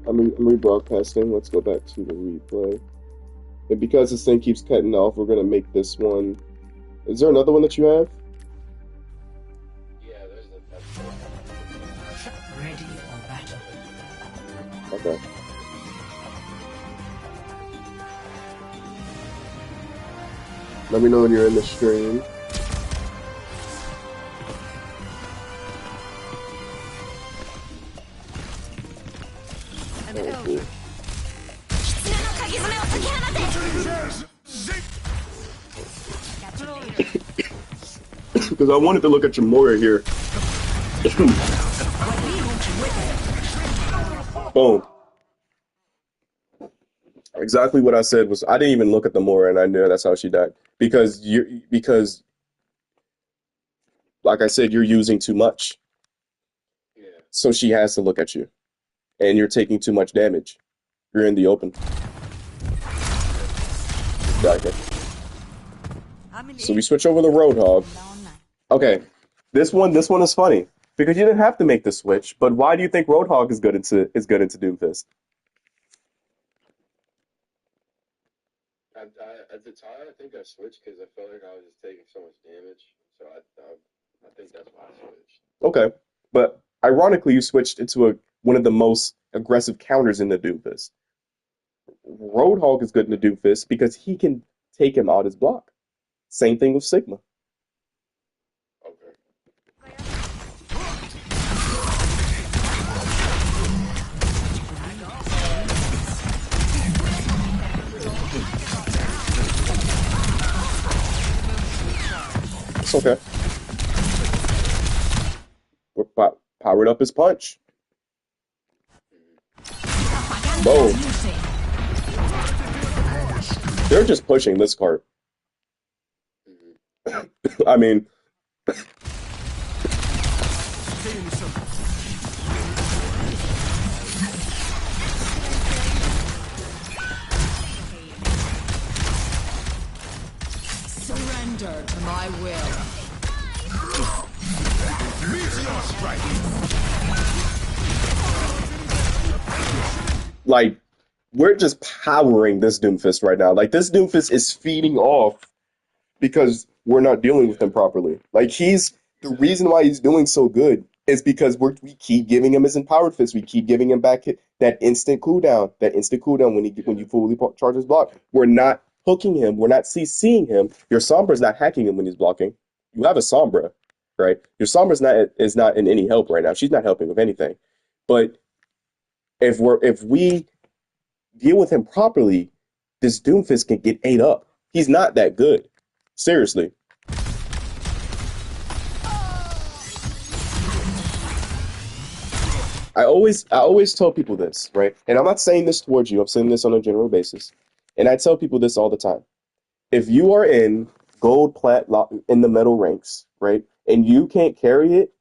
I'm rebroadcasting. Let's go back to the replay. And because this thing keeps cutting off, we're gonna make this one. Is there another one that you have? Yeah, there's a. Ready for battle. Okay. Let me know when you're in the stream. Oh, cool. Because I wanted to look at your Moira here. Boom. Exactly what I said was I didn't even look at the Moira and I knew that's how she died. Because like I said, you're using too much. Yeah. So she has to look at you. And you're taking too much damage. You're in the open. Exactly. So we switch over to Roadhog. Okay. This one is funny. Because you didn't have to make the switch, but why do you think Roadhog is good into Doomfist? At the time, I think I switched because I felt like I was just taking so much damage. So I think that's why I switched. Okay. But ironically, you switched into one of the most aggressive counters in the Doomfist. Roadhog is good in the Doomfist because he can take him out his block. Same thing with Sigma. Okay. It's okay. We're powered up his punch. Boom. They're just pushing this card. I mean, Surrender to my will. like, we're just powering this Doomfist right now. Like, this Doomfist is feeding off because we're not dealing with him properly. Like, the reason why he's doing so good is because we keep giving him his empowered fist. We keep giving him back that instant cooldown. That instant cooldown when you fully charge his block. We're not hooking him. We're not CCing him. Your Sombra's not hacking him when he's blocking. You have a Sombra, right? Your Sombra's is not in any help right now. She's not helping with anything. But if we deal with him properly, this Doomfist can get ate up. He's not that good. Seriously. I always tell people this, right? And I'm not saying this towards you. I'm saying this on a general basis. And I tell people this all the time. If you are in gold, plat, in the metal ranks, right, and you can't carry it,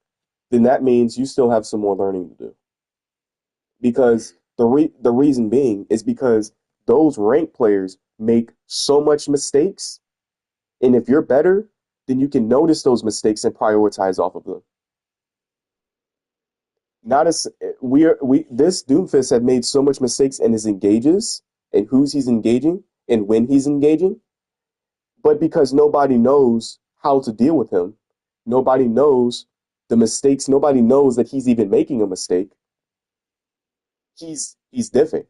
then that means you still have some more learning to do. Because the reason being is because those rank players make so much mistakes, and if you're better, then you can notice those mistakes and prioritize off of them. Not as this Doomfist have made so much mistakes in his engages and who's he's engaging and when he's engaging, but because nobody knows how to deal with him, nobody knows the mistakes, nobody knows that he's even making a mistake. He's different.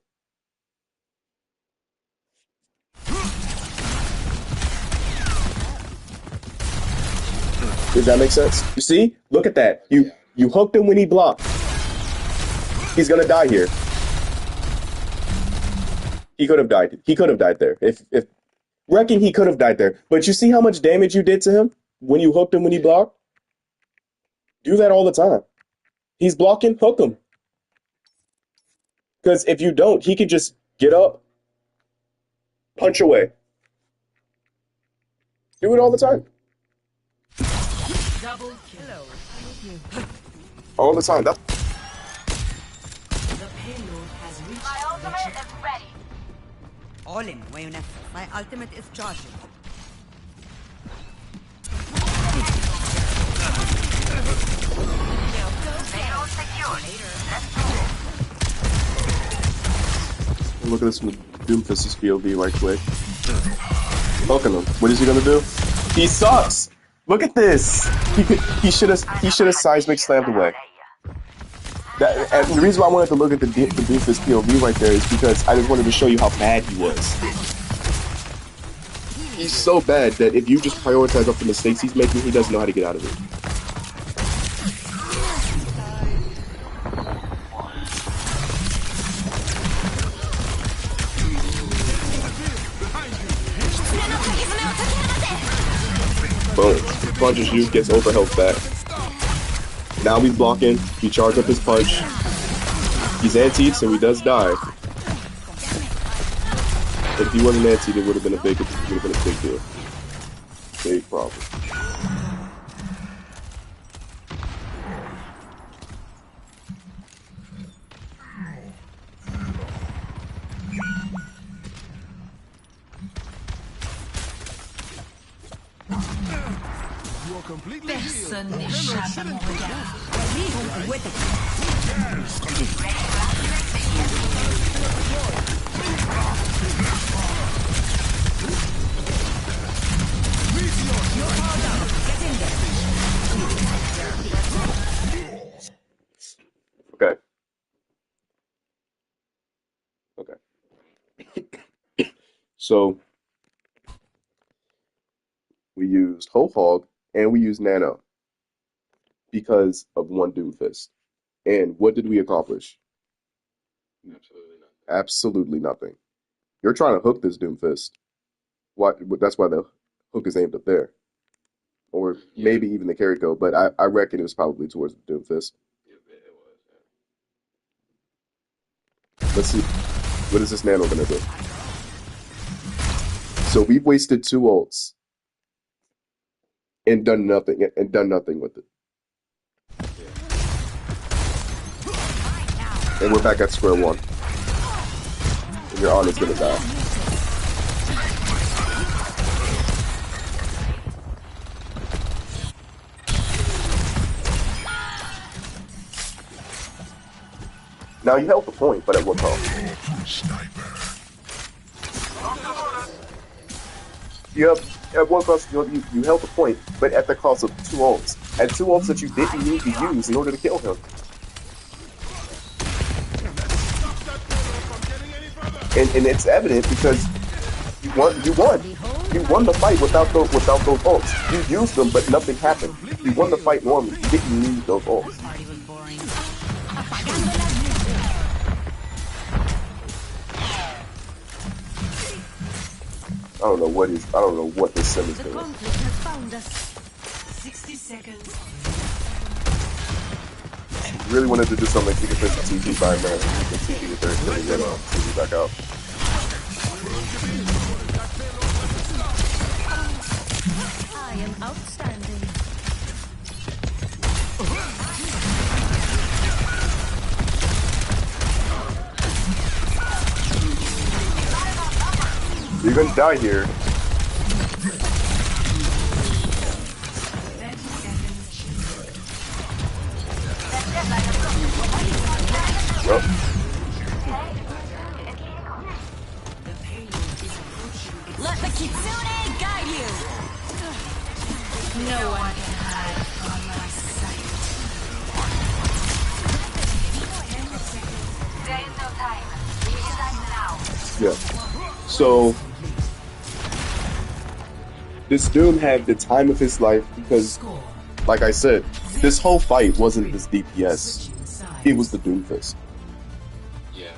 Does that make sense? You see? Look at that. You hooked him when he blocked. He's gonna die here. He could have died. He could have died there. If reckon he could have died there. But you see how much damage you did to him when you hooked him when he blocked? Do that all the time. He's blocking, hook him. Because if you don't, he could just get up, punch away. Do it all the time. Double kill. All the time. The payload has reached My ultimate is ready. All in, Wayne. My ultimate is charging. Payload secured. Let's go. look at this from Doomfist's POV right quick. Look at him. What is he gonna do? He sucks. Look at this. He should have seismic slammed away. And the reason why I wanted to look at the Doomfist POV right there is because I just wanted to show you how bad he was. He's so bad that if you just prioritize up the mistakes he's making, he doesn't know how to get out of it. Boom. He punches you, gets overhealth back. Now he's blocking. He charged up his punch. He's anti-ed, so he does die. But if he wasn't anti-ed, it would have been a big deal. Big problem. Personne n'échappe à mon regard. Okay. So we used Whole Hog and we used Nano because of one Doomfist. And what did we accomplish? Absolutely not. Absolutely nothing. You're trying to hook this Doomfist. That's why the hook is aimed up there. Or maybe even the Kiriko, but I reckon it was probably towards the Doomfist. It was, Let's see. What is this Nano gonna do? So we've wasted 2 ults and done nothing with it. And we're back at square one. And your Ana's gonna die. Now you held the point, but at what cost? At what cost you held the point, but at the cost of 2 ults. And 2 ults that you didn't need to use in order to kill him. And it's evident because you won the fight without those ults. You used them, but nothing happened. You won the fight normally. You didn't need those ults. I don't know what this sim is doing. 60 seconds. Really wanted to do something to get this TG by man. You can TG with their TG back out. I am outstanding. You're gonna die here. Well. Let the Kitsune guide you. No one can hide from my sight. There is no time. We decide now. Yeah. So this Doom had the time of his life because, like I said, this whole fight wasn't his DPS. It was the Doomfist. Yeah,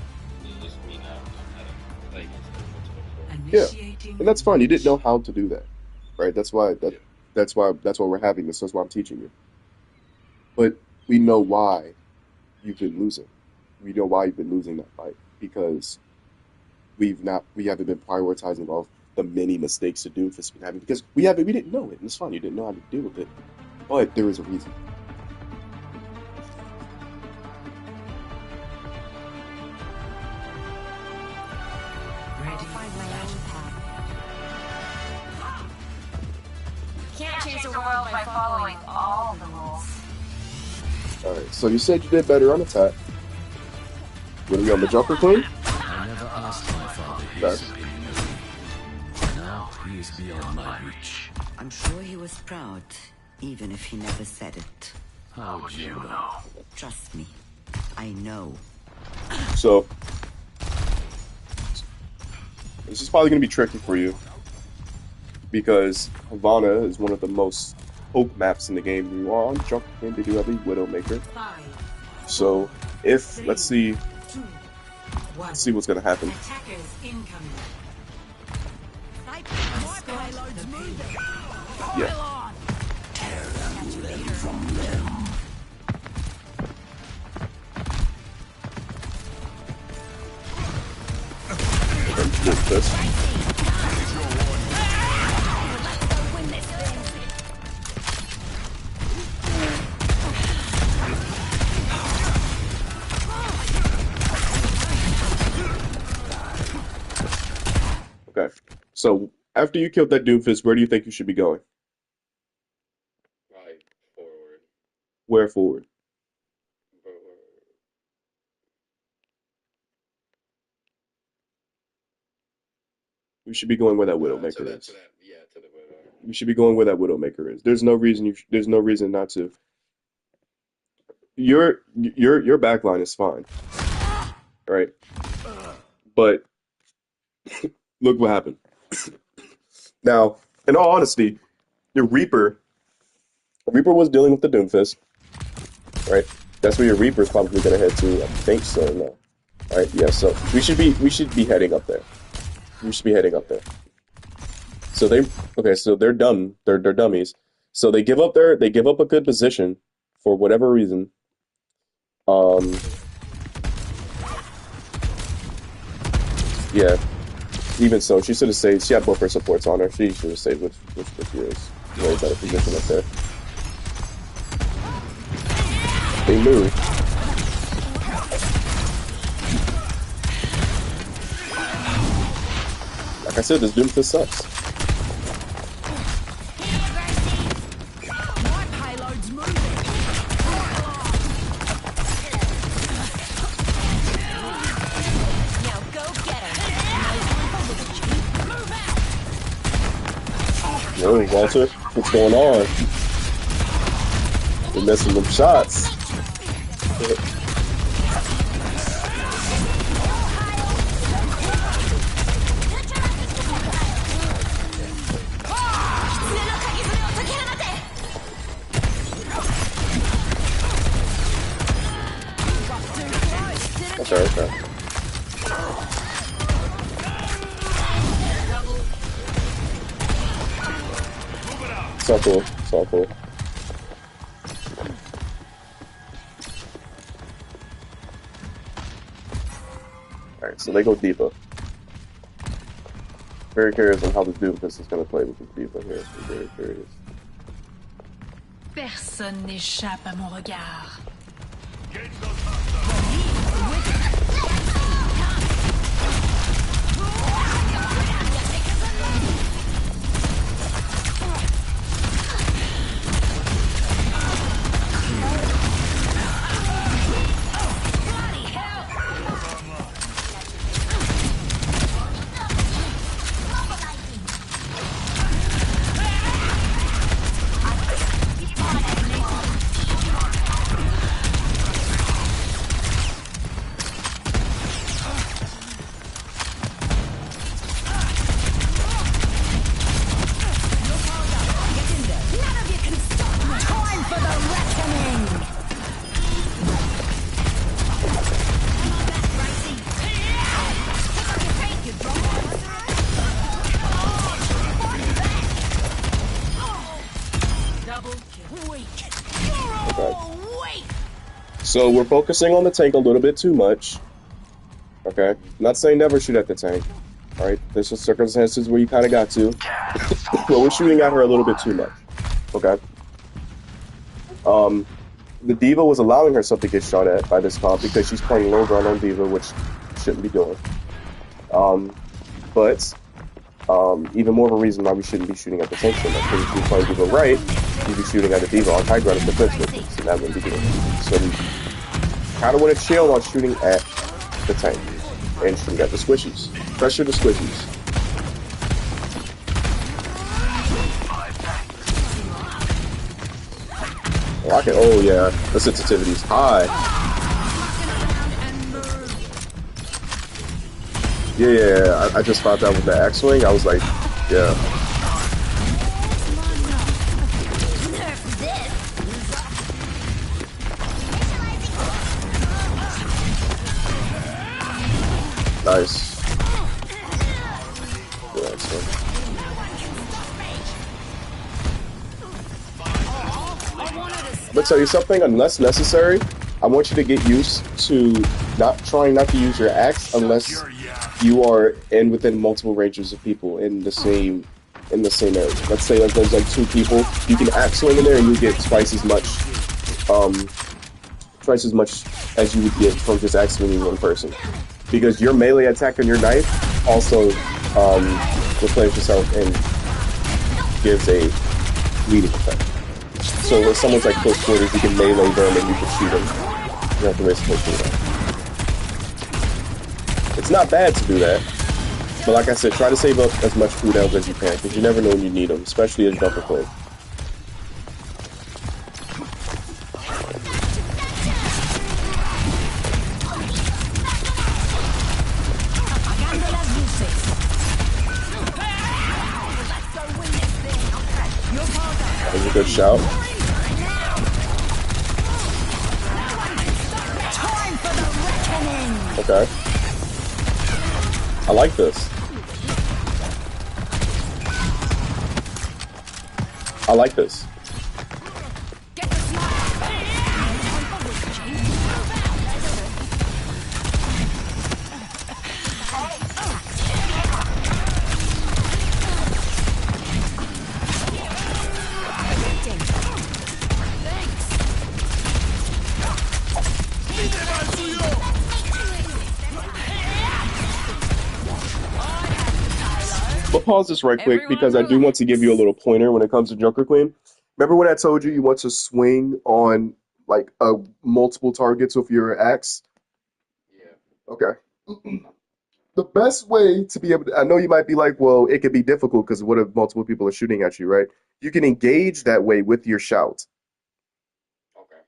it just me now. Like, Yeah, and that's fine. You didn't know how to do that, right? That's why we're having this. That's why I'm teaching you. But we know why you've been losing. We know why you've been losing that fight because we haven't been prioritizing all the many mistakes that Doomfist has been having because we didn't know it, and it's fine. You didn't know how to deal with it, but there is a reason. Can't change the world by following all the rules. Alright, so you said you did better on attack. What are we on the Joker Queen? I never asked Okay. Now he is beyond my reach. I'm sure he was proud, even if he never said it. How would you know? Trust me, I know. So this is probably gonna be tricky for you because Havana is one of the most hope maps in the game. You are on the jump game, they do have a Widowmaker. So if let's see what's gonna happen. Attackers incoming. Yeah. This. Okay, so after you killed that Doomfist, where do you think you should be going? Like forward. Where forward? But You should be going where that to Widowmaker that, is. to that, yeah, to the widow. You should be going where that Widowmaker is. There's no reason there's no reason not to. Your backline is fine, right? But look what happened. Now, in all honesty, the Reaper was dealing with the Doomfist, right? That's where your Reaper's probably gonna head to. I think so. No, right? Yeah. So we should be heading up there. We should be heading up there. So they're dumb. They're dummies. So they give up a good position for whatever reason. Yeah. Even so, she should have saved. She had both her supports on her. She should have saved with yours. Way better position up there. They move. Like I said, this Doomfist sucks. Whoa, Walter, what's going on? You're missing them shots. Okay. It's all cool. It's all cool. Alright, so they go D.Va. Very curious on how the Doomfist is going to play with the D.Va here. I'm very curious. Personne n'échappe à mon regard. So we're focusing on the tank a little bit too much. Okay? I'm not saying never shoot at the tank. Alright? There's some circumstances where you kind of got to. But we're shooting at her a little bit too much. Okay? The D.Va was allowing herself to get shot at by this comp because she's playing low ground on D.Va, which she shouldn't be doing. But even more of a reason why we shouldn't be shooting at the tank so much. Because if you play D.Va right, you'd be shooting at the D.Va on high ground and defense distance, and that wouldn't be good. So we kind of want to chill on shooting at the tank. And swing at the squishies. Pressure the squishies. Oh, I can. Oh yeah, the sensitivity's high. Yeah. I just found out with the X-Wing. I was like, yeah. Nice. Yeah, excellent. I'm gonna tell you something, unless necessary, I want you to get used to trying not to use your axe unless you are within multiple ranges of people in the same area. Let's say like there's like 2 people, you can axe swing in there and you get twice as much as you would get from just axe swinging one person. Because your melee attack on your knife also replenishes health and gives a bleeding effect. So if someone's like close quarters, you can melee them and you can shoot them. You don't have to risk pushing them. It's not bad to do that, but like I said, try to save up as much cooldowns as you can, because you never know when you need them, especially as Joker Queen. That was a good shout. Okay. I like this. I like this. But pause this right quick because I do want to give you a little pointer when it comes to Joker Queen. Remember when I told you want to swing on like multiple targets with your axe? Yeah. Okay. The best way to be able to, I know you might be like, well, it could be difficult because what if multiple people are shooting at you, right? You can engage that way with your shout. Okay.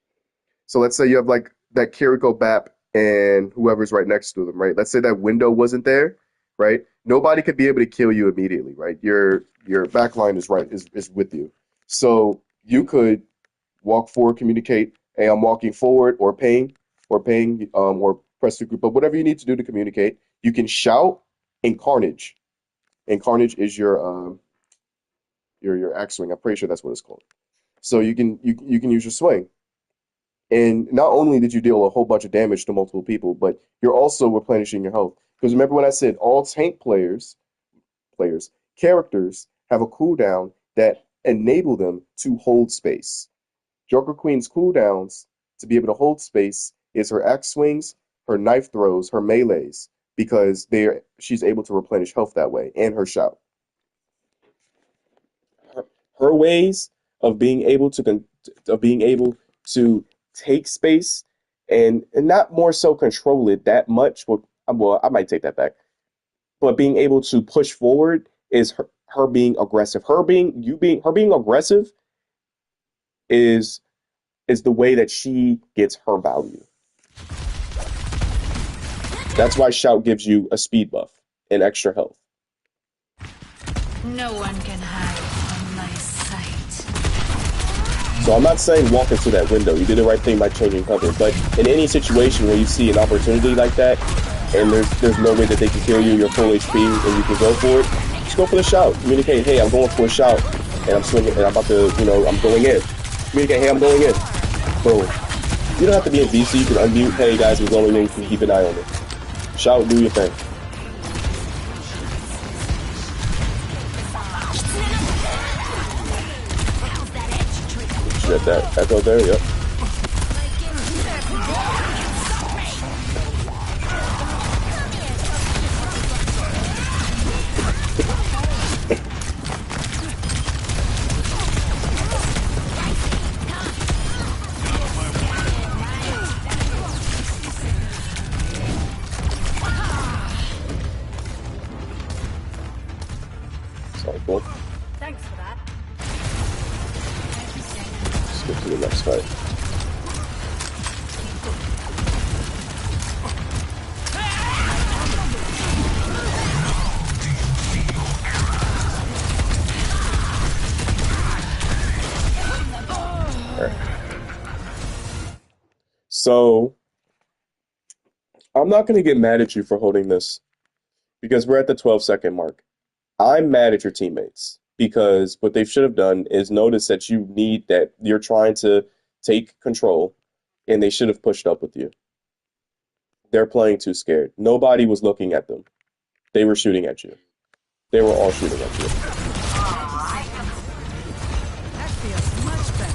So let's say you have like that Kiriko Bap and whoever's right next to them, right? Let's say that window wasn't there, right? Nobody could be able to kill you immediately, right? Your backline is with you. So you could walk forward, communicate, hey, I'm walking forward, or ping, or press the group, but whatever you need to do to communicate. You can shout and Carnage. And Carnage is your axe swing. I'm pretty sure that's what it's called. So you can use your swing. And not only did you deal a whole bunch of damage to multiple people, but you're also replenishing your health. Because remember when I said all tank characters have a cooldown that enable them to hold space. Joker Queen's cooldowns to be able to hold space is her axe swings, her knife throws, her melees, because she's able to replenish health that way, and her shout. Her ways of being able to take space and not more so control it that much. Well, I might take that back. But being able to push forward is her being aggressive. Her being aggressive is the way that she gets her value. That's why shout gives you a speed buff and extra health. No one can hide from my sight. So I'm not saying walk into that window. You did the right thing by changing cover. But in any situation where you see an opportunity like that, and there's no way that they can kill you, you're full HP, and you can go for it, just go for the shout. Communicate, hey, I'm going for a shout, and I'm swinging, and I'm about to, I'm going in. Communicate, hey, I'm going in. Boom. You don't have to be in VC. You can unmute, hey, guys, I'm going in. You can keep an eye on it. Shout, do your thing. Shit, that echo there, yep. So cool. Thanks for that. Let's get to the next fight. So, I'm not going to get mad at you for holding this because we're at the 12-second mark. I'm mad at your teammates because what they should have done is notice that you're trying to take control and they should have pushed up with you. They're playing too scared. Nobody was looking at them. They were shooting at you. They were all shooting at you. That feels much better.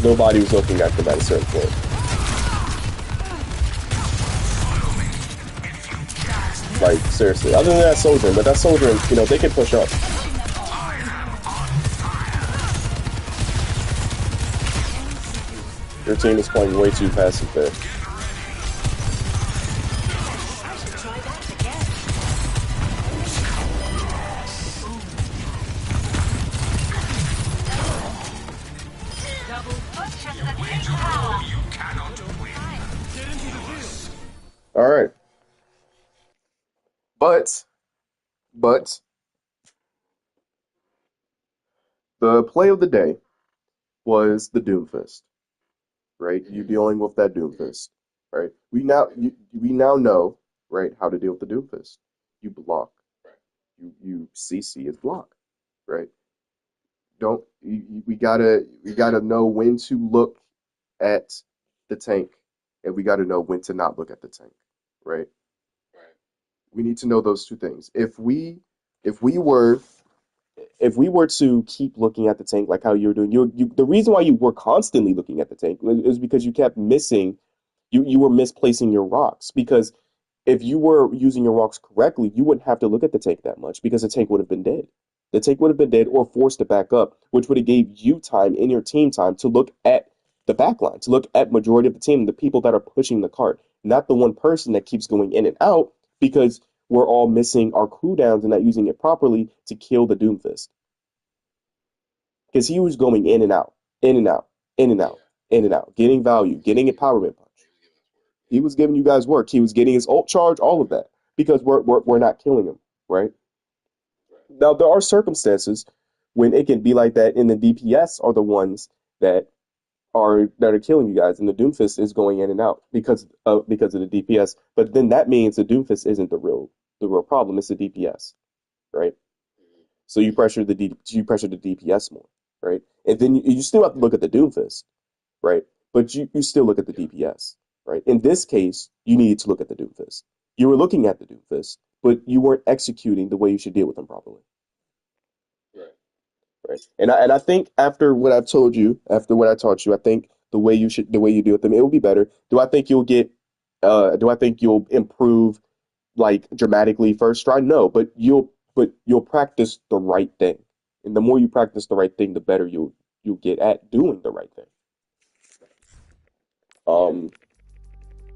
Nobody was looking at them at a certain point. Like, seriously. Other than that soldier, but that soldier, they can push up. Your team is playing way too passive there. All right. But the play of the day was the Doomfist, right? You dealing with that Doomfist, right? We now know, right, how to deal with the Doomfist. You block. You CC is block, right? We gotta know when to look at the tank, and we gotta know when to not look at the tank, right? We need to know those two things. If we were to keep looking at the tank like how you're doing, the reason why you were constantly looking at the tank is because you kept missing, you were misplacing your rocks. Because if you were using your rocks correctly, you wouldn't have to look at the tank that much because the tank would have been dead. The tank would have been dead or forced to back up, which would have gave you time in your team time to look at the backline, to look at majority of the team, the people that are pushing the cart, not the one person that keeps going in and out because we're all missing our cooldowns and not using it properly to kill the Doomfist. Because he was going in and out, in and out, in and out, in and out, getting value, getting empowerment punch. He was giving you guys work. He was getting his ult charge, all of that, because we're not killing him, right? Now there are circumstances when it can be like that, and the DPS are the ones that are killing you guys, and the Doomfist is going in and out because of the DPS. But then that means the Doomfist isn't the real problem. It's the DPS, right? So you pressure the DPS more, right? And then you still have to look at the Doomfist, right? But you still look at the DPS, right? In this case, you needed to look at the Doomfist. You were looking at the Doomfist, but you weren't executing the way you should deal with them properly. Right. And I think after what I've told you, after what I taught you, I think the way you deal with them, it will be better. Do I think you'll improve like dramatically first try? No, but you'll practice the right thing. And the more you practice the right thing, the better you'll get at doing the right thing.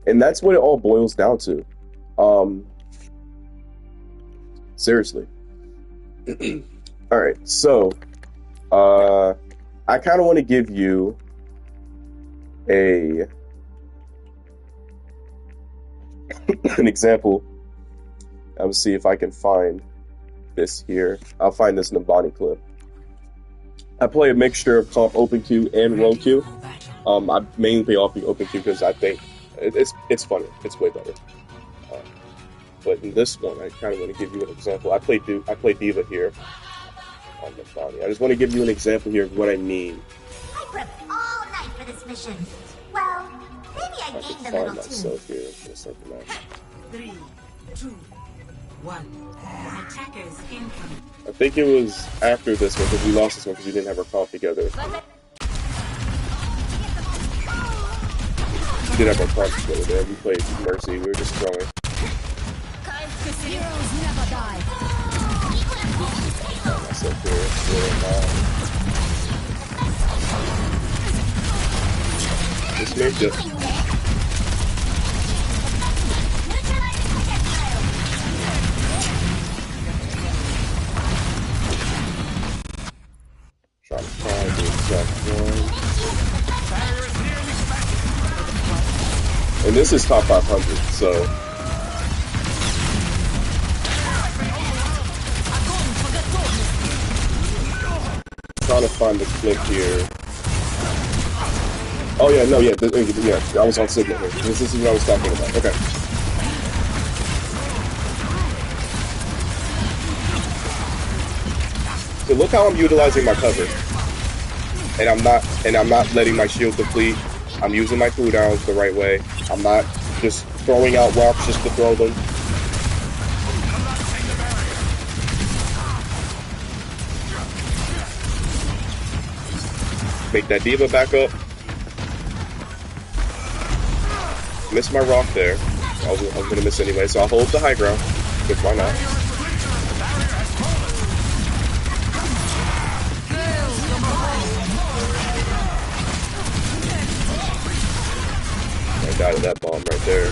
And that's what it all boils down to. Seriously. All right, so I kind of want to give you an example. I'll see if I can find this here. I'll find this Nabani clip. I play a mixture of comp OpenQ and RollQ. I mainly play OpenQ because I think it's funny. It's way better. But in this one, I kind of want to give you an example. I play D.Va here on Nabani. I just want to give you an example here of what I mean. I prepped all night for this mission. Well, maybe I gained a little too. Myself here for a second match. 3, 2, 1. Attackers incoming. I think it was after this one because we lost this one because we didn't have our comp together. We did have our comp together there. We played Mercy. We were just throwing. Heroes never die. Myself here. This may just. And this is top 500, so... Trying to find the clip here. Oh yeah, no, yeah, yeah, I was on signal here. This is what I was talking about. Okay. So look how I'm utilizing my cover. And I'm not letting my shield deplete. I'm using my cooldowns the right way. I'm not just throwing out rocks just to throw them. Make that D.Va back up. Missed my rock there. I was gonna miss anyway, so I'll hold the high ground. Because why not? I died of that bomb right there.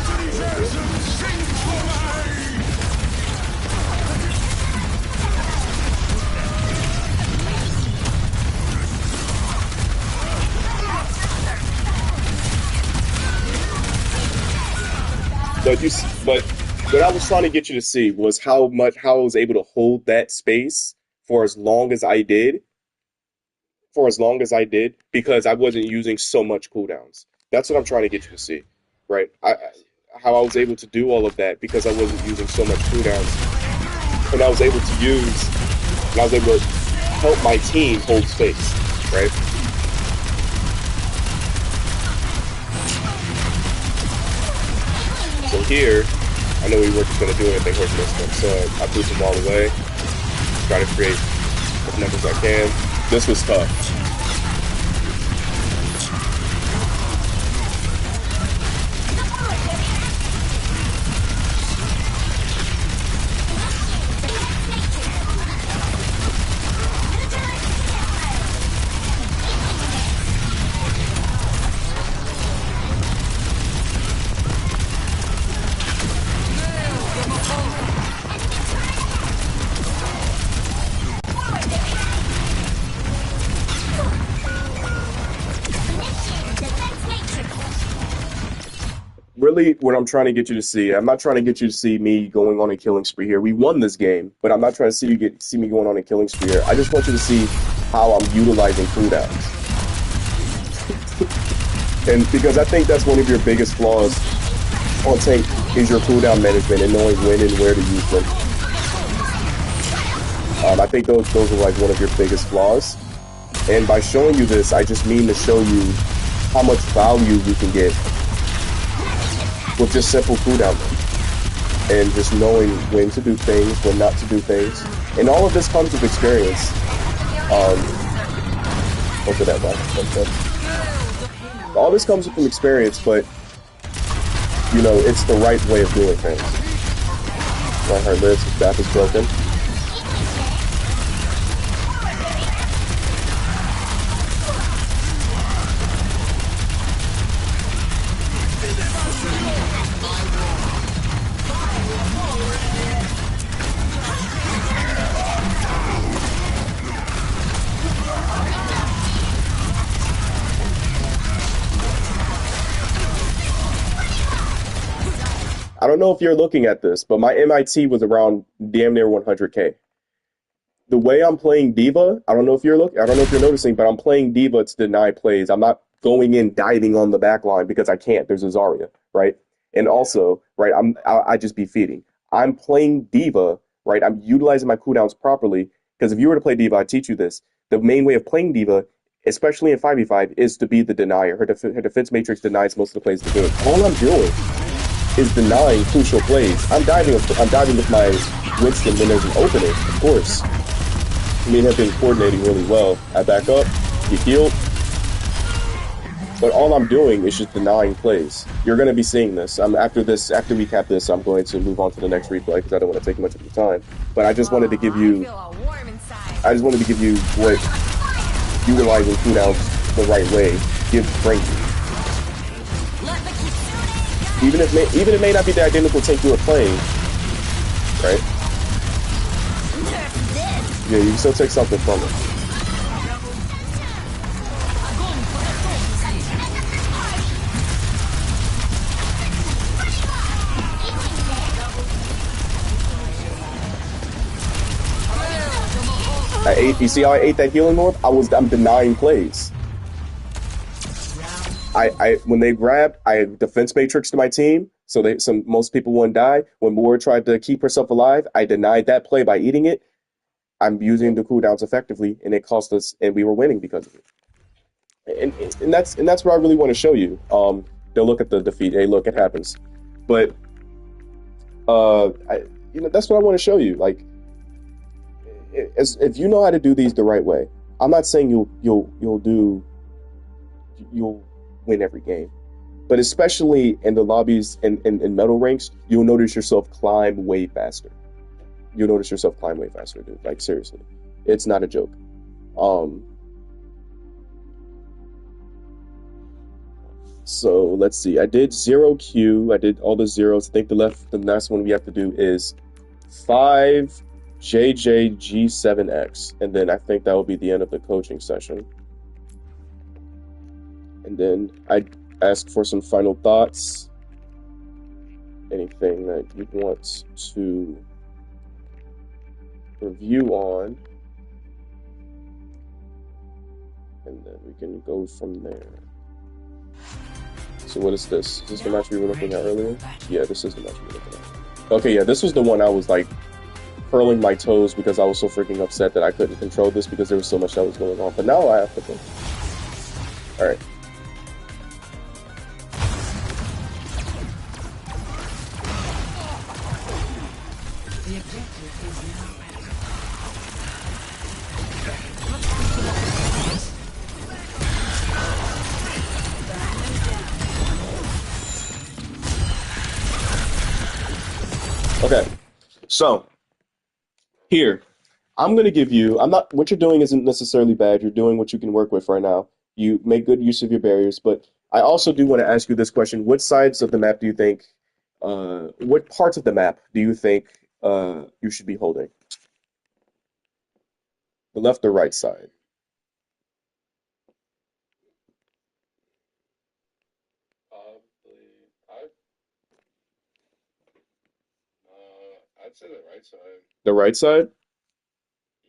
But what I was trying to get you to see was how I was able to hold that space for as long as I did. Because I wasn't using so much cooldowns. That's what I'm trying to get you to see, right? How I was able to do all of that because I wasn't using so much cooldowns, and I was able to help my team hold space, right? So here, I know we weren't just going to do anything with this one, so I threw them all away, try to create as much as I can. This was tough. Really, what I'm trying to get you to see, I'm not trying to get you to see me going on a killing spree here. We won this game, but I'm not trying to see me going on a killing spree here. I just want you to see how I'm utilizing cooldowns. And because I think that's one of your biggest flaws on tank is your cooldown management and knowing when and where to use them. I think those are like one of your biggest flaws. And by showing you this, I just mean to show you how much value you can get with just simple cooldown and just knowing when to do things, when not to do things. And all of this comes with experience. Look at that one. All this comes from experience, but you know, it's the right way of doing things. My heart lives, his back is broken. I don't know if you're looking at this, but my MIT was around damn near 100K. The way I'm playing D.Va, I don't know if you're noticing, but I'm playing D.Va to deny plays. I'm not going in diving on the back line because I can't. There's a Zarya, right? And also, right, I just be feeding. I'm playing D.Va, right? I'm utilizing my cooldowns properly because if you were to play D.Va, I'd teach you this. The main way of playing D.Va, especially in 5v5, is to be the denier. Her defense matrix denies most of the plays to do it. All I'm doing is denying crucial plays. I'm diving with my Winston when there's an opening, of course. Me and him have been coordinating really well. I back up, get healed. But all I'm doing is just denying plays. You're going to be seeing this. After we cap this, I'm going to move on to the next replay because I don't want to take much of your time. But I just wanted to give you what utilizing cooldowns the right way brings you. Even it may not be the identical tank you were playing, right? Yeah, you can still take something from it. You see how I ate that healing orb? I'm denying plays. When they grabbed, I defense matrix to my team, so most people wouldn't die. When Moira tried to keep herself alive, I denied that play by eating it. I'm using the cooldowns effectively, and it cost us, and we were winning because of it. And that's what I really want to show you. They'll look at the defeat. Hey, look, it happens. But that's what I want to show you. Like, if you know how to do these the right way, I'm not saying you'll win every game, but especially in the lobbies and medal ranks, you'll notice yourself climb way faster. You'll notice yourself climb way faster, dude. Like, seriously, it's not a joke. So let's see. I did 0Q. I did all the zeros. I think the last one we have to do is 5JJG7X, and then I think that will be the end of the coaching session. And then I ask for some final thoughts. Anything that you want to review on, and then we can go from there. So what is this? Is this the match we were looking at earlier? Yeah, this is the match we were looking at. Okay, yeah, this was the one I was like curling my toes because I was so freaking upset that I couldn't control this because there was so much that was going on. But now I have to go. Alright. Okay, so here, I'm going to give you, what you're doing isn't necessarily bad. You're doing what you can work with right now. You make good use of your barriers, but I also do want to ask you this question. What sides of the map do you think, what parts of the map do you think you should be holding? The left or right side? I'd say the right side. The right side?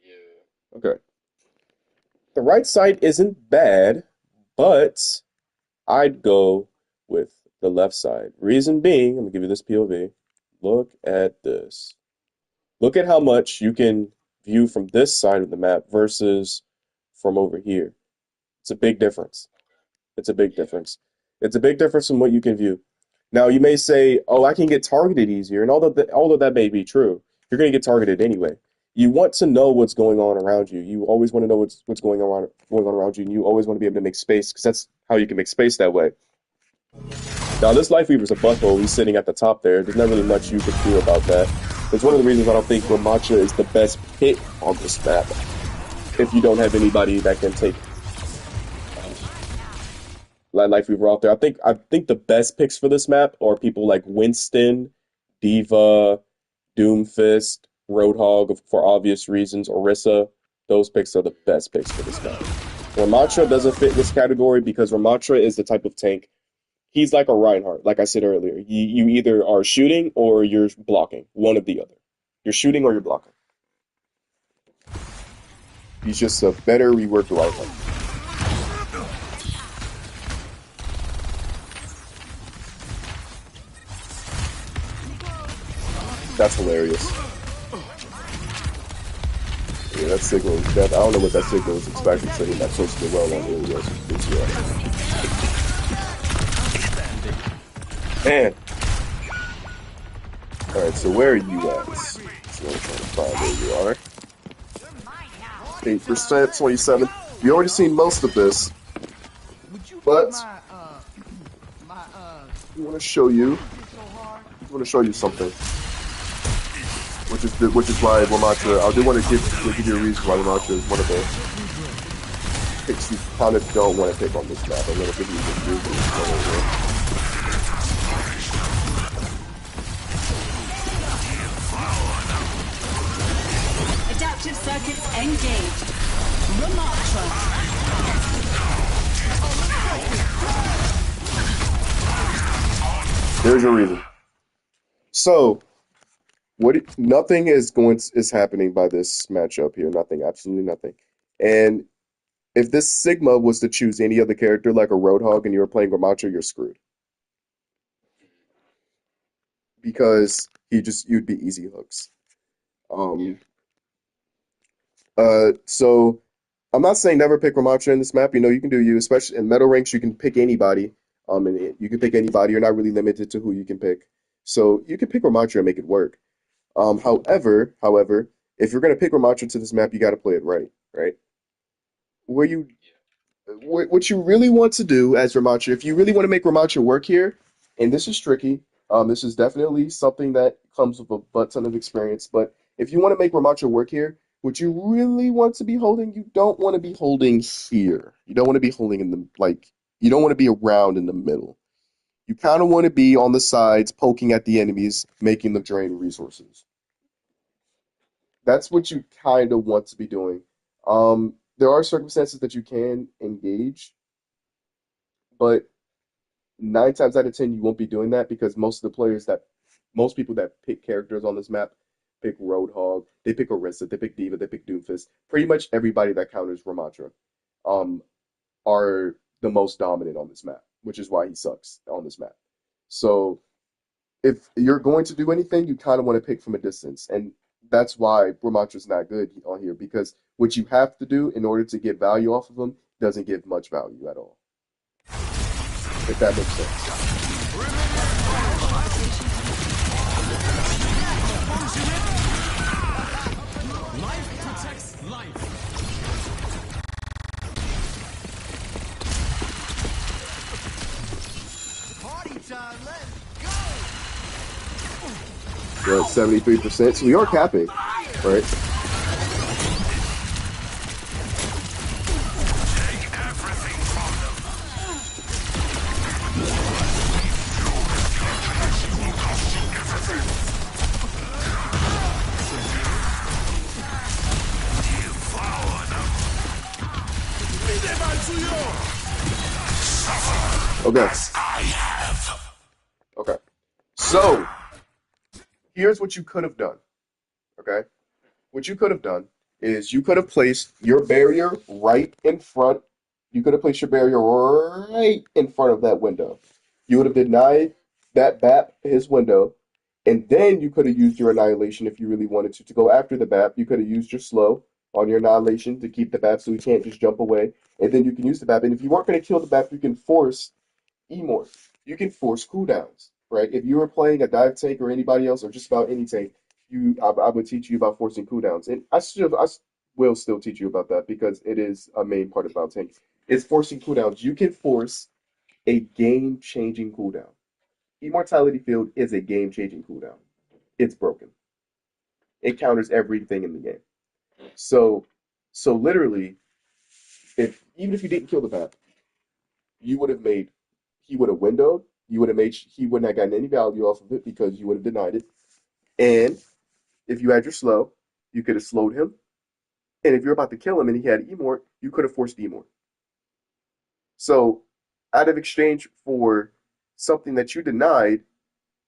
Yeah. Okay. The right side isn't bad, but I'd go with the left side. Reason being, I'm going to give you this POV. Look at this. Look at how much you can view from this side of the map versus from over here. It's a big difference. It's a big difference. It's a big difference in what you can view. Now, you may say, oh, I can get targeted easier, and although that may be true, you're going to get targeted anyway. You want to know what's going on around you. You always want to know what's going on around you, and you always want to be able to make space, because that's how you can make space that way. Now, this Lifeweaver's a butthole. He's sitting at the top there. There's not really much you could do about that. It's one of the reasons I don't think Ramattra is the best pick on this map, if you don't have anybody that can take Lifeweaver out there. I think the best picks for this map are people like Winston, D.Va, Doomfist, Roadhog for obvious reasons, Orisa. Those picks are the best picks for this map. Ramattra doesn't fit this category because Ramattra is the type of tank. He's like a Reinhardt, like I said earlier. You either are shooting or you're blocking, one or the other. You're shooting or you're blocking. He's just a better reworked Reinhardt. That's hilarious. Yeah, that signal. I don't know what that signal was expecting, saying that's supposed to be well on the Man. Alright, so where are you at? So I'm trying to find where you are. 8%, 27. We already seen most of this. But I want to show you something. Which is why Ramattra, I do want to give you a reason why Ramattra is one of the picks you kind of don't want to pick on this map. I'm going to give you the reason. Adaptive circuits engaged. Ramattra. There's your reason. So, Nothing is happening by this matchup here. Nothing, absolutely nothing. And if this Sigma was to choose any other character like a Roadhog and you were playing Gramacho, you're screwed. Because you'd be easy hooks. So I'm not saying never pick Ramattra in this map. You can do you, especially in metal ranks, you can pick anybody. And you can pick anybody. You're not really limited to who you can pick. So you can pick Ramattra and make it work. However, if you're gonna pick Ramattra to this map, you gotta play it right? What you really want to do as Ramattra, if you really want to make Ramattra work here, and this is tricky, this is definitely something that comes with a butt ton of experience, but if you want to make Ramattra work here, what you really want to be holding, you don't want to be holding here. You don't want to be holding you don't want to be around in the middle. You kind of want to be on the sides, poking at the enemies, making them drain resources. That's what you kind of want to be doing. There are circumstances that you can engage, but 9 times out of 10 you won't be doing that because most people that pick characters on this map pick Roadhog, they pick Orisa, they pick D.Va, they pick Doomfist. Pretty much everybody that counters Ramattra are the most dominant on this map, which is why he sucks on this map. So if you're going to do anything, you kind of want to pick from a distance, and that's why Ramattra's not good on here, because what you have to do in order to get value off of him doesn't give much value at all. If that makes sense. Life protects life. Party time, let's go! We're at 73%, so we are capping, right? Okay. Okay. So, here's what you could have done. Okay? What you could have done is you could have placed your barrier right in front. You could have placed your barrier right in front of that window. You would have denied that BAP his window, and then you could have used your Annihilation if you really wanted to go after the BAP. You could have used your slow on your Annihilation to keep the BAP so he can't just jump away, and then you can use the BAP. And if you weren't going to kill the BAP, you can force Emort. You can force cooldowns, right? If you were playing a dive tank or anybody else or just about any tank, I would teach you about forcing cooldowns, and I will still teach you about that because it is a main part about tank. It's forcing cooldowns. You can force a game-changing cooldown. Immortality Field is a game-changing cooldown. It's broken. It counters everything in the game. So literally, even if you didn't kill the BAP, he would have windowed. He wouldn't have gotten any value off of it because you would have denied it. And if you had your slow, you could have slowed him. And if you're about to kill him and he had Emort, you could have forced Emort. So, out of exchange for something that you denied,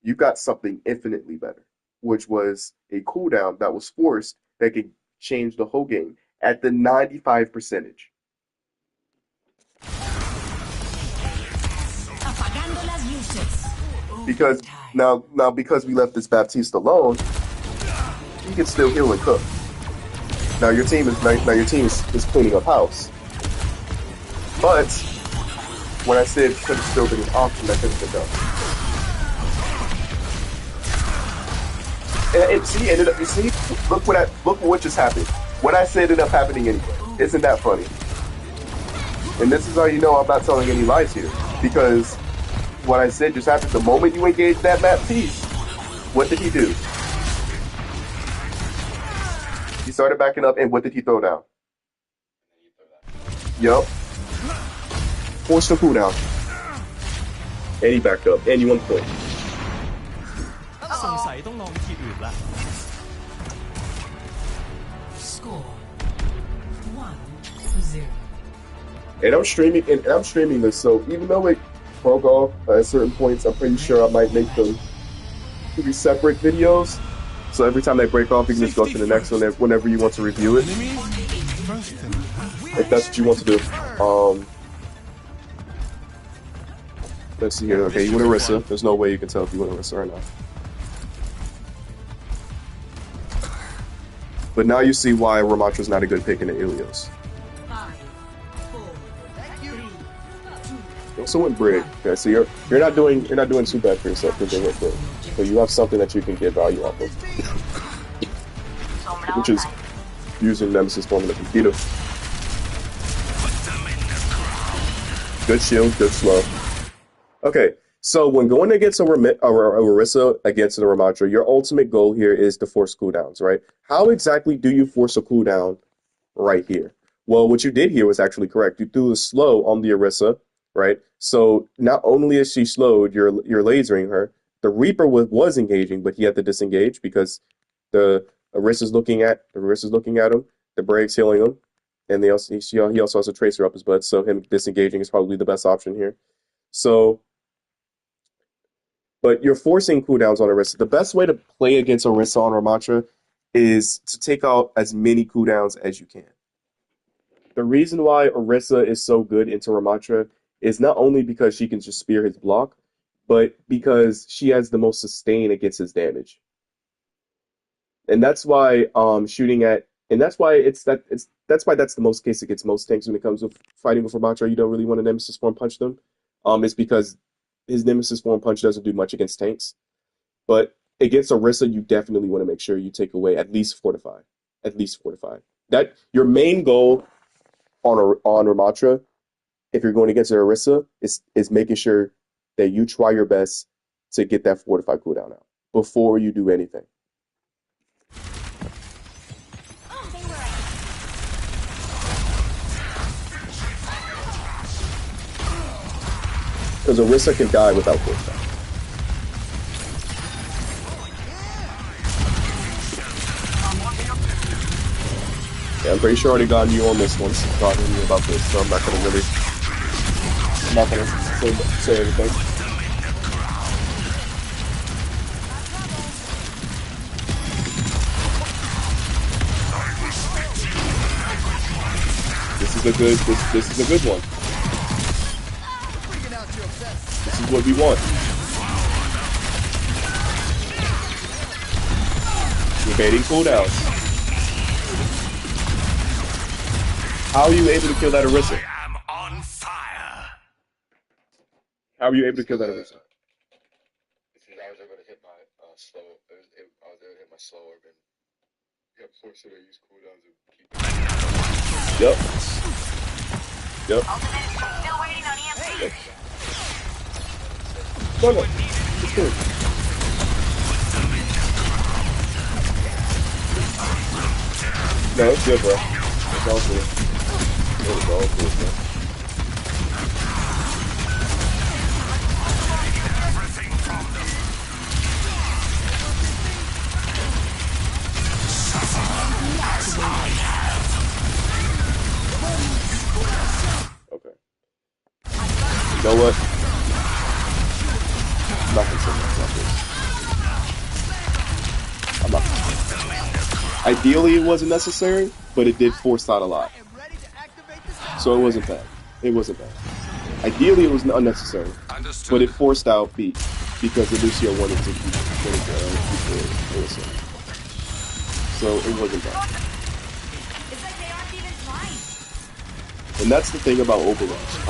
you got something infinitely better, which was a cooldown that was forced that could change the whole game at the 95%. Because now because we left this Baptiste alone, he can still heal and cook. Now your team is cleaning up house. But when I said it could have still been an option, that could have been done. Look what just happened. What I said ended up happening anyway. Isn't that funny? And this is how you know I'm not telling any lies here, because what I said just happened. The moment you engaged that Baptiste, what did he do? He started backing up, and what did he throw down? Yup. Forced the cooldown. And he backed up, and you won the point. สงสัยต้องลองวิธีอื่นละ Score 1-0. And I'm streaming this, so even though it broke off at certain points, I'm pretty sure I might make them 3 separate videos So every time they break off, you can just go to the next one whenever you want to review it, Enemy first in if that's what you want to do. Let's see here. Okay, you want Orisa. There's no way you can tell if you want Orisa or not. But now you see why Ramatra's not a good pick in the Ilios. 5, 4, 3, 2. You also went Brig. Okay, so you're not doing too bad for yourself because they went Brig. So you have something that you can get value off of, which is using Nemesis form in the computer. Good shield, good slow. Okay, so when going against a Orisa against a Ramattra, your ultimate goal here is to force cooldowns, right? How exactly do you force a cooldown right here? Well, what you did here was actually correct. You threw a slow on the Orisa, right? So not only is she slowed, you're lasering her. The Reaper was engaging, but he had to disengage because the Orisa's looking at him. The Brave's healing him, and he also has a Tracer up his butt. So him disengaging is probably the best option here. So. But you're forcing cooldowns on Orisa. The best way to play against Orisa on Ramattra is to take out as many cooldowns as you can. The reason why Orisa is so good into Ramattra is not only because she can just spear his block, but because she has the most sustain against his damage. And that's why that's why that's the most case against most tanks when it comes to fighting with Ramattra. You don't really want to Nemesis form punch them. It's because his Nemesis form punch doesn't do much against tanks. But against Orisa, you definitely want to make sure you take away at least fortify. At least fortify. That your main goal on Ramattra, if you're going against Orisa, is making sure that you try your best to get that fortify cooldown out before you do anything. Because Orisa can die without fortify. Yeah, I'm pretty sure I already got you on this one, talking to you about this, so I'm not gonna say anything. This is a good one. This is what we want. We're baiting cooldowns. How are you able to kill that Orisa? I'm on fire. How are you able to kill that Orisa? Because I was able to hit my slow. I was able to hit my slow orb and force her to use cooldowns and keep. Yep. Still waiting on EMP. Yep. No. It's good. No, it's good, bro. It's all good. It's all good, bro. Okay. You know what? I'm not gonna say much about this. I'm not. Ideally, it wasn't necessary, but it did force out a lot. So it wasn't bad. Ideally, it was unnecessary, but it forced out beat because Lucio wanted to keep Orisa. So it wasn't bad. It's like they aren't even trying. And that's the thing about Overwatch.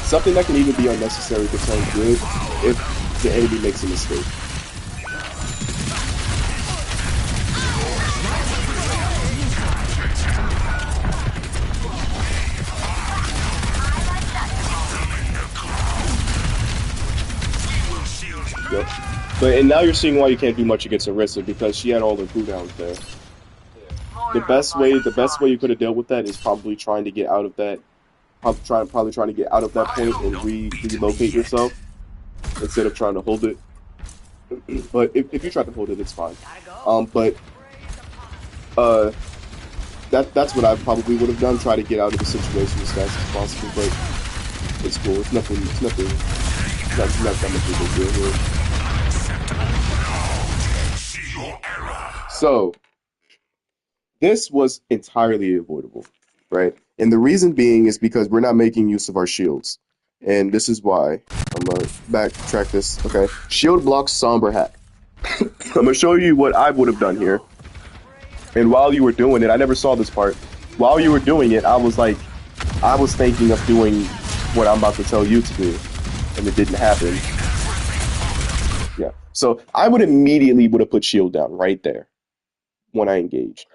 Something that can even be unnecessary can turn good if the enemy makes a mistake. Yep. And now you're seeing why you can't do much against Orisa because she had all her cooldowns there. The best way you could have dealt with that is probably trying to get out of that. Probably trying to get out of that point and relocate yourself instead of trying to hold it. But if you try to hold it, it's fine. That's what I probably would have done. Try to get out of the situation as fast as possible. But it's cool. It's nothing. Not that much of a deal here. So this was entirely avoidable, right? And the reason being is because we're not making use of our shields. And this is why. I'm going to backtrack this. Okay. Shield blocks Sombra hack. I'm going to show you what I would have done here. And while you were doing it, I never saw this part. While you were doing it, I was thinking of doing what I'm about to tell you to do. And it didn't happen. Yeah. So I would have put shield down right there when I engaged.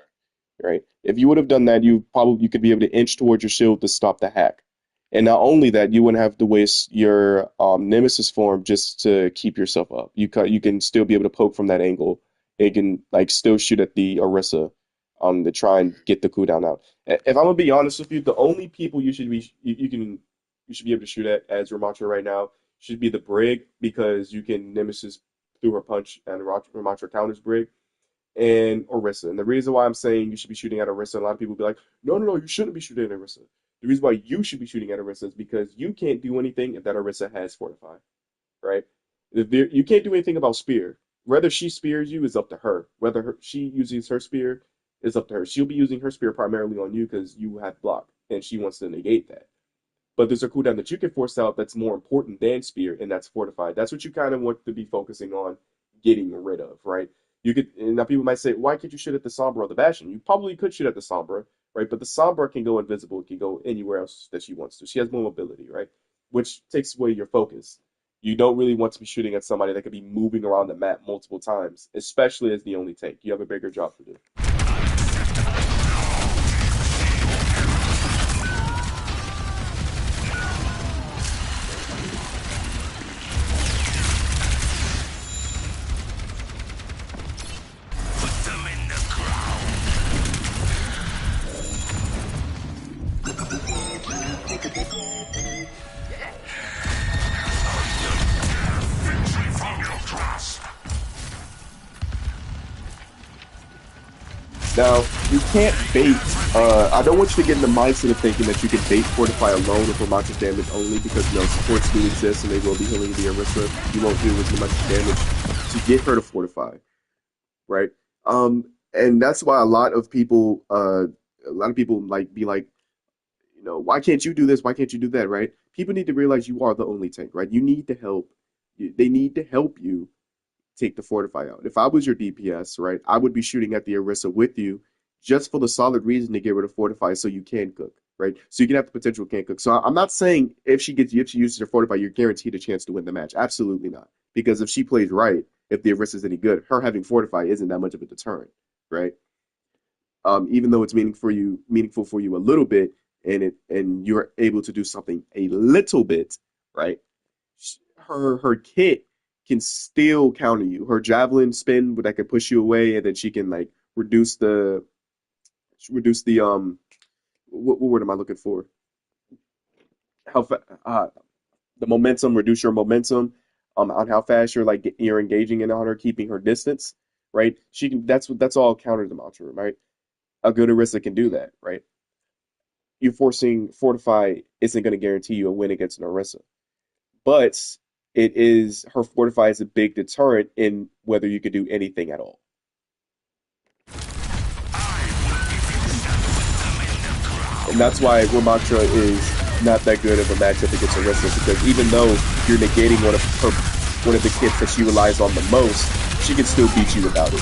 Right? If you would have done that, you could be able to inch towards your shield to stop the hack. And not only that, you wouldn't have to waste your Nemesis form just to keep yourself up. You can still be able to poke from that angle. It can still shoot at the Orisa to try and get the cooldown out. If I'm gonna be honest with you, the only people you should be able to shoot at as Ramattra right now should be the Brig, because you can Nemesis through her punch and Ramattra counters Brig, and Orisa. And the reason why I'm saying you should be shooting at Orisa, a lot of people will be like, no, you shouldn't be shooting at Orisa. The reason why you should be shooting at Orisa is because you can't do anything if that Orisa has Fortify, right? You can't do anything about Spear. Whether she spears you is up to her. Whether she uses her spear is up to her. She'll be using her spear primarily on you because you have block, and she wants to negate that. But there's a cooldown that you can force out that's more important than Spear, and that's Fortified. That's what you kind of want to be focusing on getting rid of, right? And now people might say, why can't you shoot at the Sombra or the Bastion? You probably could shoot at the Sombra, right? But the Sombra can go invisible. It can go anywhere else that she wants to. She has more mobility, right? Which takes away your focus. You don't really want to be shooting at somebody that could be moving around the map multiple times, especially as the only tank. You have a bigger job to do. Now, you can't bait. I don't want you to get in the mindset of thinking that you can bait Fortify alone with Ramattra's damage only, because supports do exist and they will be healing the Orisa. You won't do as much damage to get her to Fortify, right? And that's why a lot of people like be like, why can't you do this? Why can't you do that? Right? People need to realize you are the only tank, right? You need to help. They need to help you take the Fortify out. If I was your DPS, right, I would be shooting at the Orisa with you just for the solid reason to get rid of Fortify so you can cook, right? So you can have the potential can cook. So I'm not saying if she uses her Fortify, you're guaranteed a chance to win the match. Absolutely not. Because if she plays right, if the Orisa is any good, her having Fortify isn't that much of a deterrent, right? Even though it's meaningful for you a little bit, and you're able to do something a little bit, right? Her kit can still counter you. Her javelin spin that can push you away, and then she can reduce the what word am I looking for? The momentum, reduce your momentum on how fast you're engaging in on her, keeping her distance, right? She can that's all counter the mantra, right? A good Orisa can do that, right? You forcing Fortify isn't going to guarantee you a win against an Orisa, but her Fortify is a big deterrent in whether you could do anything at all. And that's why Ramattra is not that good of a matchup against Orisa, because even though you're negating one of the kits that she relies on the most, she can still beat you without it.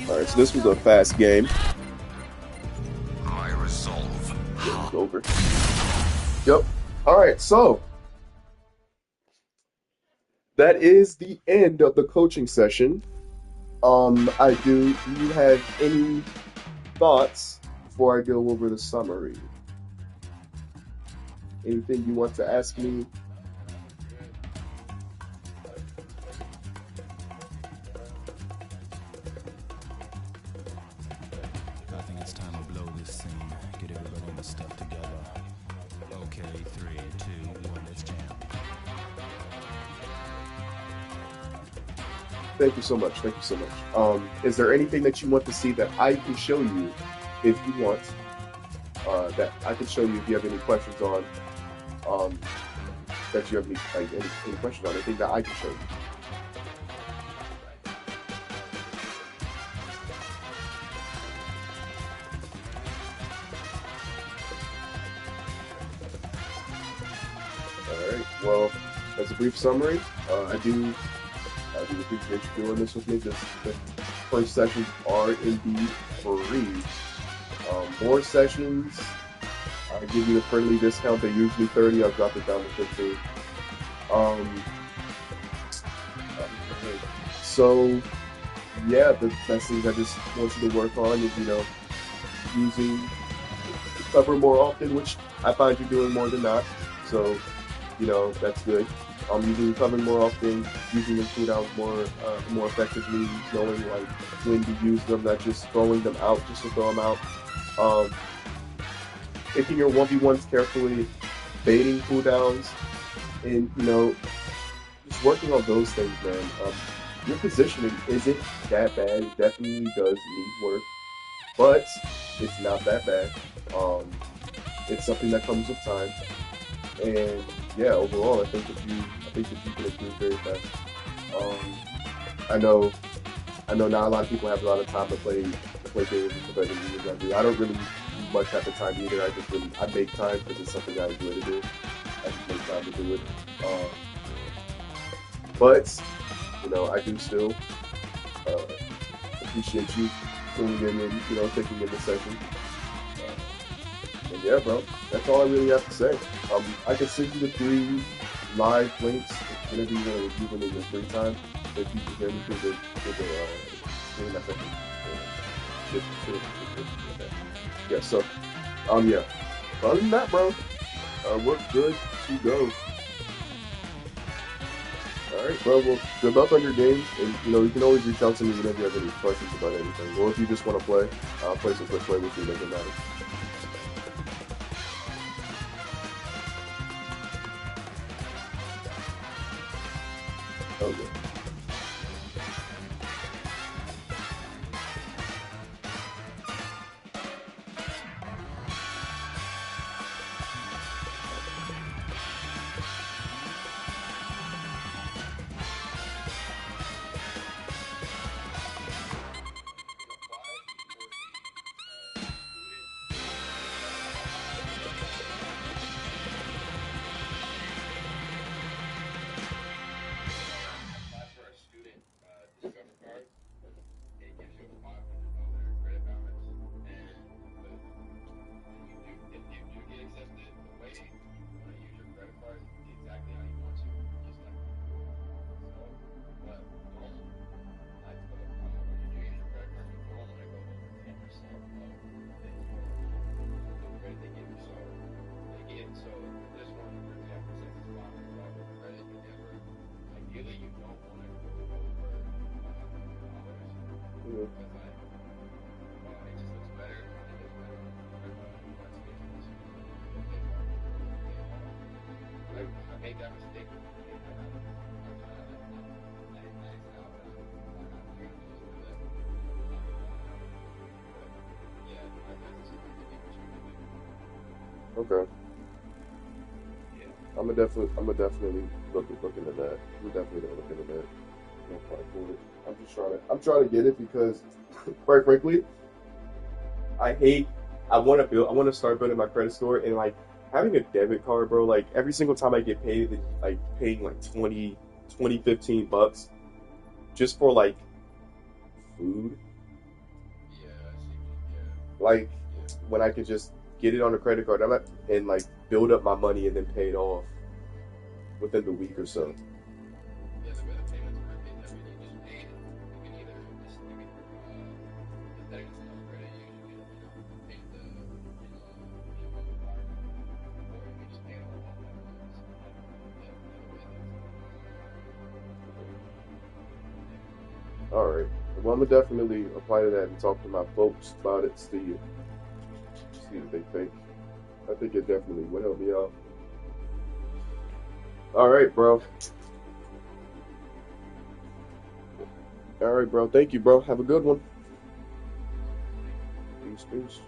Alright, so this was a fast game. My resolve. It's over. Yep. Alright, so that is the end of the coaching session. I do. Do you have any thoughts before I go over the summary? Anything you want to ask me? I think it's time to blow this scene. Get everybody in the stuff together. Okay, 3, 2, 1, let's jam. Thank you so much. Thank you so much. Is there anything that you want to see that I can show you if you want? That I can show you if you have any questions on. That you have any questions on? Anything that I can show you? All right. Well, as a brief summary, I do appreciate you doing this with me. The first sessions are indeed free. More sessions, I give you a friendly discount. They're usually 30. I'll drop it down to 15. So yeah, the best things I just want you to work on is, using cover more often, which I find you doing more than not. So, that's good. Using cover more often, using your cooldowns more effectively, knowing like when to use them, not just throwing them out just to throw them out. Picking your 1v1s carefully, baiting cooldowns, and just working on those things, man. Your positioning isn't that bad. It definitely does need work, but it's not that bad. It's something that comes with time, and yeah, overall, I think that you can improve very fast. I know not a lot of people have a lot of time to play games as competitively as I do. I don't really much have the time either. I make time because it's something I enjoy to do. I just make time to do it. But I do still appreciate you tuning in and taking in the session. And yeah, bro, that's all I really have to say. I can send you the 3 live links whenever you want to review them in your free time. If you can hear me through the screen, that's okay. Yeah, so, yeah. Other than that, bro, we're good to go. Alright, bro, well, good luck on your game, and, you can always reach out to me whenever you have any questions about anything, or if you just want to play, I'll play some quick play with you, doesn't matter. Okay. Okay. I'm gonna definitely look into that. We're definitely gonna look into that. No problem for it. I'm trying to get it because, quite frankly, I want to start building my credit score, and like having a debit card, bro. Like every single time I get paid, it's like paying like 20, 15 bucks just for like food. Like when I could just get it on a credit card, and like build up my money and then pay it off within the week or so. Well, I'm gonna definitely apply to that and talk to my folks about it. See what they think. I think it definitely would help me out. All right, bro. All right, bro. Thank you, bro. Have a good one. Peace, peace.